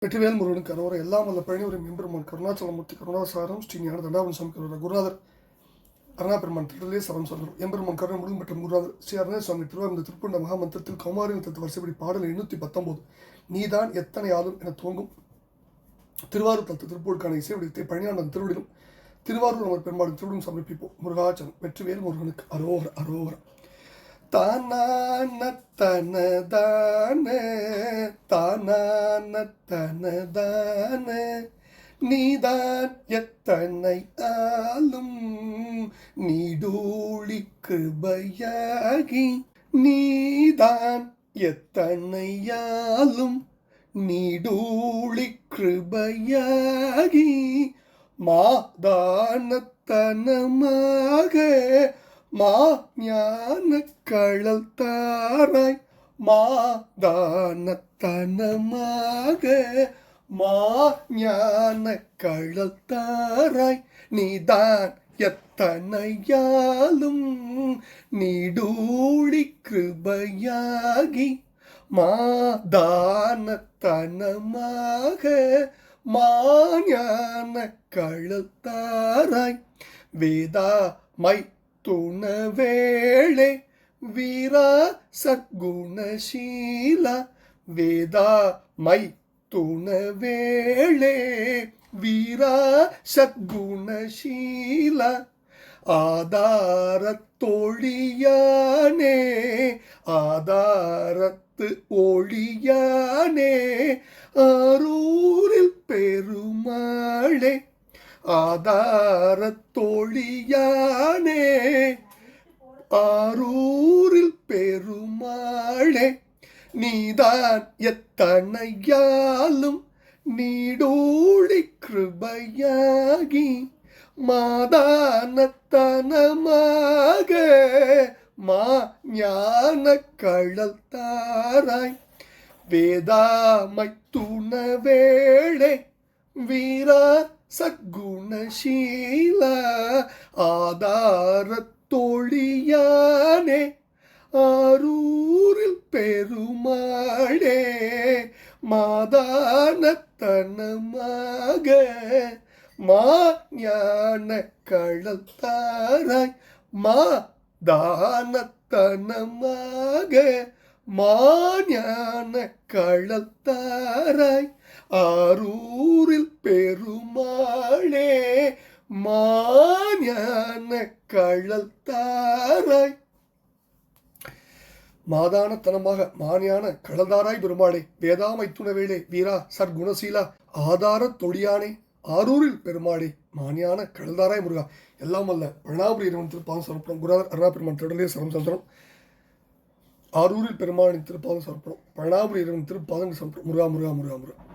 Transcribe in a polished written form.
வெற்றிவேல் முருகனுக்கு அரோர எல்லாம் வல்ல பழனிவரும் எம்பெருமான் கருணாச்சலமூர்த்தி கருணாசாரம் ஸ்ரீ ஞான தண்டாவன் சாமி கருவர குருநாதர் அருணாபெருமான் திருடலே சரம் சொல்கிறோம். எம்பெருமான் கருணை முருகன் மற்றும் குருநாதர் ஸ்ரீ அருணா சுவாமி திருவாரூர் திருப்பண்ட மகாமந்திரத்தில் கௌமாரின் தத்து வரிசைப்படி பாடல் 819 நீதான் எத்தனை ஆளும் என துவங்கும் திருவாரூர் தத்து திருப்பூருக்கான இசைவடித்தை பழனியாண்டன் திருவிடிலும் திருவாரூர் அமர் பெருமாளும் திருவிடும் சமர்ப்பிப்போம். முருகாச்சலம் வெற்றிவேல் முருகனுக்கு அரோகர அரோகர. தானான தனதான தானான தனதான நீதான் எத்தனை ஆளும் நீடூழி கிருபையாகி நீதான் எத்தனையாலும் நீடூழி கிருபையாகி மாதானத்தனமாக மா ஞான கழல் தாராய் மாதானத்தனமாக மா ஞான கழல் தாராய் நீதான் எத்தனையாலும் நீடூழி கிருபையாகி மாதானத்தனமாக மாஞான கழல் தாராய் வேதா மை துணவேளே வீரா சத்குணசீலா வேதா மை துணவேளே வீரா சத்குணசீலா ஆதாரத்தொழியானே ஆதாரத்து ஒழியானே ஆரூரில் பெருமாளே ஆதாரத்தொழியானே ஆரூரில் பெருமாளே நீதான் எத்தனையாலும் நீடூழி கிருபையாகி மாதானத்தனமாக மா ஞான கழல் தாராய் வேதாமை துணவேளே வீரா சத்குணசீலா ஆதாரத்தொழியானே ஆரூரில் பெருமாளே மாதானத்தனமாக மா ஞான கழல் தாராய் மா தானத்தனமாக மா ஞான கழல் தாராய் ஆரூரில் பெருமாளே மா ஞான கழல் தாராய் மாதானத்தனமாக மாஞான கழல்தாராய் பெருமாளே வேதாமை துணவேளே வீரா சர்க்குணசீலா ஆதார தொழியானே ஆரூரில் பெருமாளே மாஞான கழல்தாராய் முருகா எல்லாம் வல்ல பழனாபுரி இறைவன் திருப்பாதம் சமர்ப்பணம். குருநாதர் அருணா பெருமான் திருடலே சரம் சந்திரம் ஆரூரில் பெருமாளின் திருப்பாதம் சமர்ப்பணம். பழனாபுரி இறைவன் திருப்பாதம் சமர்ப்பணம். முருகா முருகா முருகா முருகா.